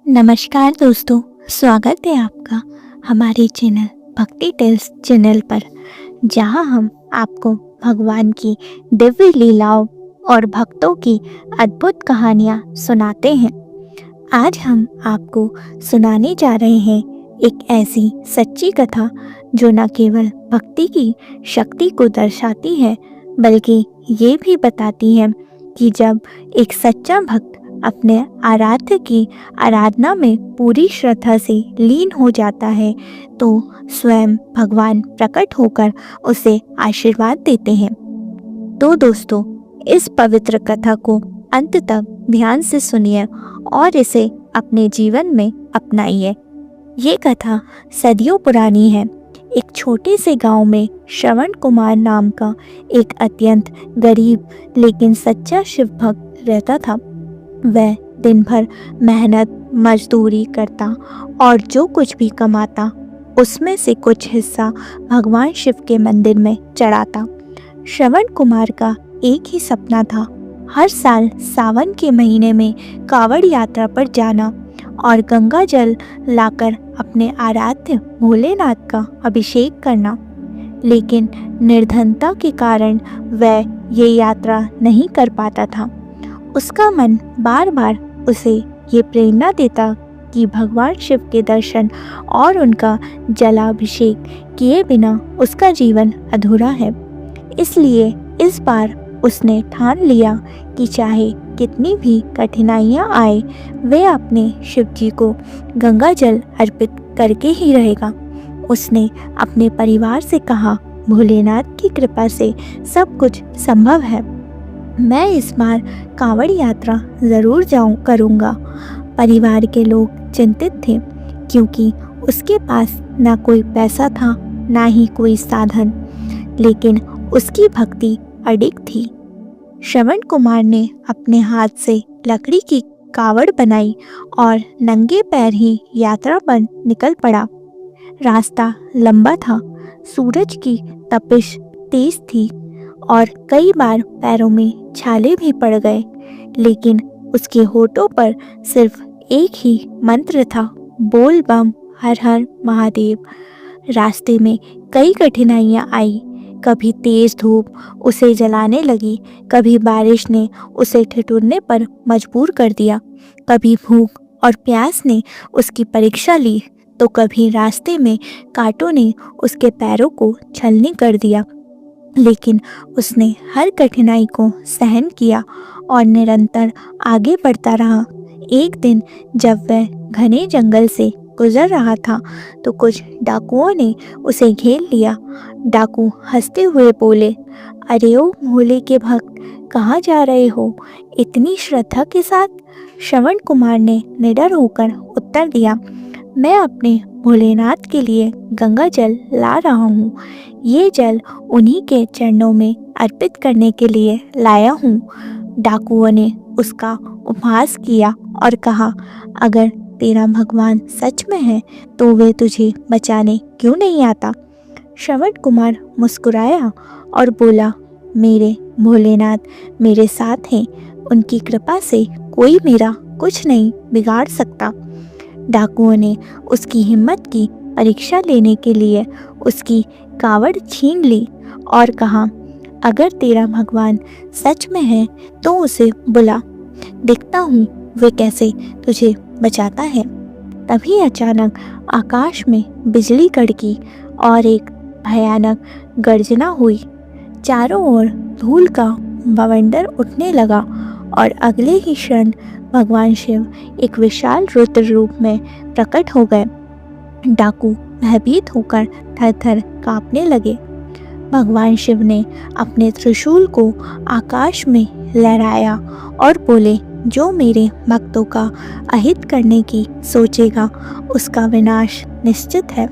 नमस्कार दोस्तों, स्वागत है आपका हमारे चैनल भक्ति टेल्स चैनल पर, जहां हम आपको भगवान की दिव्य लीलाओं और भक्तों की अद्भुत कहानियां सुनाते हैं। आज हम आपको सुनाने जा रहे हैं एक ऐसी सच्ची कथा जो न केवल भक्ति की शक्ति को दर्शाती है, बल्कि ये भी बताती है कि जब एक सच्चा भक्त अपने आराध्य की आराधना में पूरी श्रद्धा से लीन हो जाता है, तो स्वयं भगवान प्रकट होकर उसे आशीर्वाद देते हैं। तो दोस्तों, इस पवित्र कथा को अंत तक ध्यान से सुनिए और इसे अपने जीवन में अपनाइए। ये कथा सदियों पुरानी है। एक छोटे से गांव में श्रवण कुमार नाम का एक अत्यंत गरीब लेकिन सच्चा शिव भक्त रहता था। वह दिन भर मेहनत मजदूरी करता और जो कुछ भी कमाता उसमें से कुछ हिस्सा भगवान शिव के मंदिर में चढ़ाता। श्रवण कुमार का एक ही सपना था, हर साल सावन के महीने में कावड़ यात्रा पर जाना और गंगा जल लाकर अपने आराध्य भोलेनाथ का अभिषेक करना। लेकिन निर्धनता के कारण वह ये यात्रा नहीं कर पाता था। उसका मन बार बार उसे ये प्रेरणा देता कि भगवान शिव के दर्शन और उनका जलाभिषेक किए बिना उसका जीवन अधूरा है। इसलिए इस बार उसने ठान लिया कि चाहे कितनी भी कठिनाइयाँ आए, वह अपने शिव जी को गंगा जल अर्पित करके ही रहेगा। उसने अपने परिवार से कहा, भोलेनाथ की कृपा से सब कुछ संभव है। मैं इस बार कांवड़ यात्रा ज़रूर करूँगा। परिवार के लोग चिंतित थे, क्योंकि उसके पास ना कोई पैसा था ना ही कोई साधन, लेकिन उसकी भक्ति अडिग थी। श्रवण कुमार ने अपने हाथ से लकड़ी की कावड़ बनाई और नंगे पैर ही यात्रा पर निकल पड़ा। रास्ता लंबा था, सूरज की तपिश तेज थी और कई बार पैरों में छाले भी पड़ गए, लेकिन उसके होठों पर सिर्फ एक ही मंत्र था, बोल बम हर हर महादेव। रास्ते में कई कठिनाइयाँ आई। कभी तेज धूप उसे जलाने लगी, कभी बारिश ने उसे ठिठुरने पर मजबूर कर दिया, कभी भूख और प्यास ने उसकी परीक्षा ली, तो कभी रास्ते में कांटों ने उसके पैरों को छलनी कर दिया। लेकिन उसने हर कठिनाई को सहन किया और निरंतर आगे बढ़ता रहा। एक दिन जब वह घने जंगल से गुजर रहा था, तो कुछ डाकुओं ने उसे घेर लिया। डाकू हंसते हुए बोले, अरे ओ भोले के भक्त, कहाँ जा रहे हो इतनी श्रद्धा के साथ? श्रवण कुमार ने निडर होकर उत्तर दिया, मैं अपने भोलेनाथ के लिए गंगा जल ला रहा हूँ। ये जल उन्हीं के चरणों में अर्पित करने के लिए लाया हूँ। डाकुओं ने उसका उपहास किया और कहा, अगर तेरा भगवान सच में है तो वे तुझे बचाने क्यों नहीं आता? श्रवण कुमार मुस्कुराया और बोला, मेरे भोलेनाथ मेरे साथ हैं, उनकी कृपा से कोई मेरा कुछ नहीं बिगाड़ सकता। डाकुओं ने उसकी हिम्मत की परीक्षा लेने के लिए उसकी कावड़ छीन ली और कहा, अगर तेरा भगवान सच में है तो उसे बुला, देखता हूँ वे कैसे तुझे बचाता है। तभी अचानक आकाश में बिजली कड़की और एक भयानक गर्जना हुई। चारों ओर धूल का बवंडर उठने लगा और अगले ही क्षण भगवान शिव एक विशाल रुद्र रूप में प्रकट हो गए। डाकू भयभीत होकर थर-थर कांपने लगे। भगवान शिव ने अपने त्रिशूल को आकाश में लहराया और बोले, जो मेरे भक्तों का अहित करने की सोचेगा उसका विनाश निश्चित है।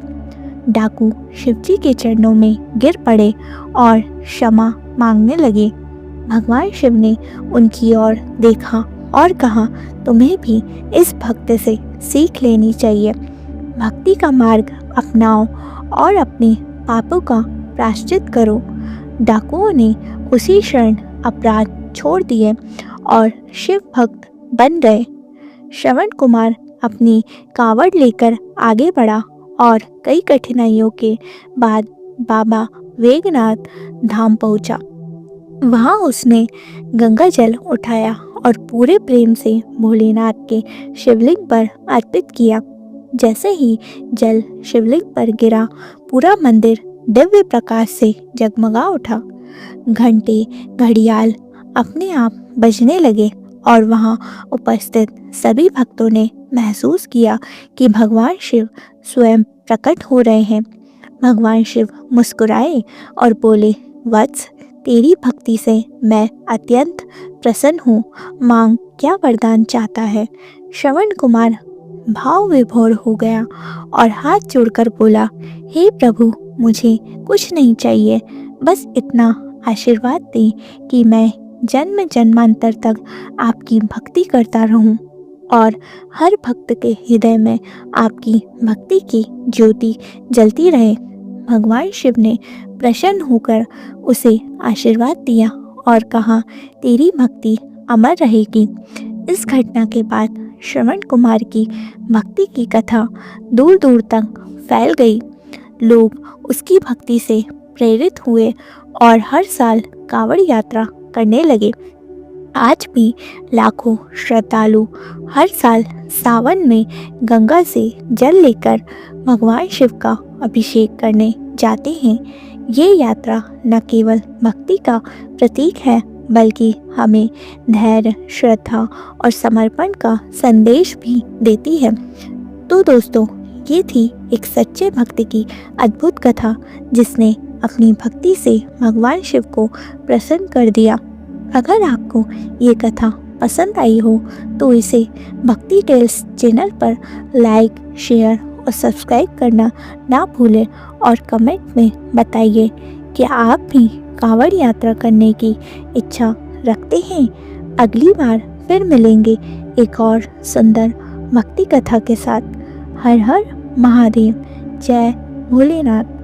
डाकू शिवजी के चरणों में गिर पड़े और क्षमा मांगने लगे। भगवान शिव ने उनकी ओर देखा और कहा, तुम्हें भी इस भक्त से सीख लेनी चाहिए। भक्ति का मार्ग अपनाओ और अपने पापों का प्रायश्चित करो। डाकुओं ने उसी क्षण अपराध छोड़ दिए और शिव भक्त बन गए। श्रवण कुमार अपनी कावड़ लेकर आगे बढ़ा और कई कठिनाइयों के बाद बाबा वेगनाथ धाम पहुंचा। वहां उसने गंगा जल उठाया और पूरे प्रेम से भोलेनाथ के शिवलिंग पर अर्पित किया। जैसे ही जल शिवलिंग पर गिरा, पूरा मंदिर दिव्य प्रकाश से जगमगा उठा। घंटे घड़ियाल अपने आप बजने लगे और वहां उपस्थित सभी भक्तों ने महसूस किया कि भगवान शिव स्वयं प्रकट हो रहे हैं। भगवान शिव मुस्कुराए और बोले, वत्स, तेरी भक्ति से मैं अत्यंत प्रसन्न हूँ। मांग, क्या वरदान चाहता है? श्रवण कुमार भाव विभोर हो गया और हाथ जोड़कर बोला, हे प्रभु, मुझे कुछ नहीं चाहिए, बस इतना आशीर्वाद दें कि मैं जन्म जन्मांतर तक आपकी भक्ति करता रहूं और हर भक्त के हृदय में आपकी भक्ति की ज्योति जलती रहे। भगवान शिव ने प्रसन्न होकर उसे आशीर्वाद दिया और कहा, तेरी भक्ति अमर रहेगी। इस घटना के बाद श्रवण कुमार की भक्ति की कथा दूर दूर तक फैल गई। लोग उसकी भक्ति से प्रेरित हुए और हर साल कांवड़ यात्रा करने लगे। आज भी लाखों श्रद्धालु हर साल सावन में गंगा से जल लेकर भगवान शिव का अभिषेक करने जाते हैं। ये यात्रा न केवल भक्ति का प्रतीक है, बल्कि हमें धैर्य, श्रद्धा और समर्पण का संदेश भी देती है। तो दोस्तों, ये थी एक सच्चे भक्त की अद्भुत कथा, जिसने अपनी भक्ति से भगवान शिव को प्रसन्न कर दिया। अगर आपको ये कथा पसंद आई हो तो इसे भक्ति टेल्स चैनल पर लाइक, शेयर और सब्सक्राइब करना ना भूलें और कमेंट में बताइए कि आप भी कांवड़ यात्रा करने की इच्छा रखते हैं। अगली बार फिर मिलेंगे एक और सुंदर भक्ति कथा के साथ। हर हर महादेव। जय भोलेनाथ।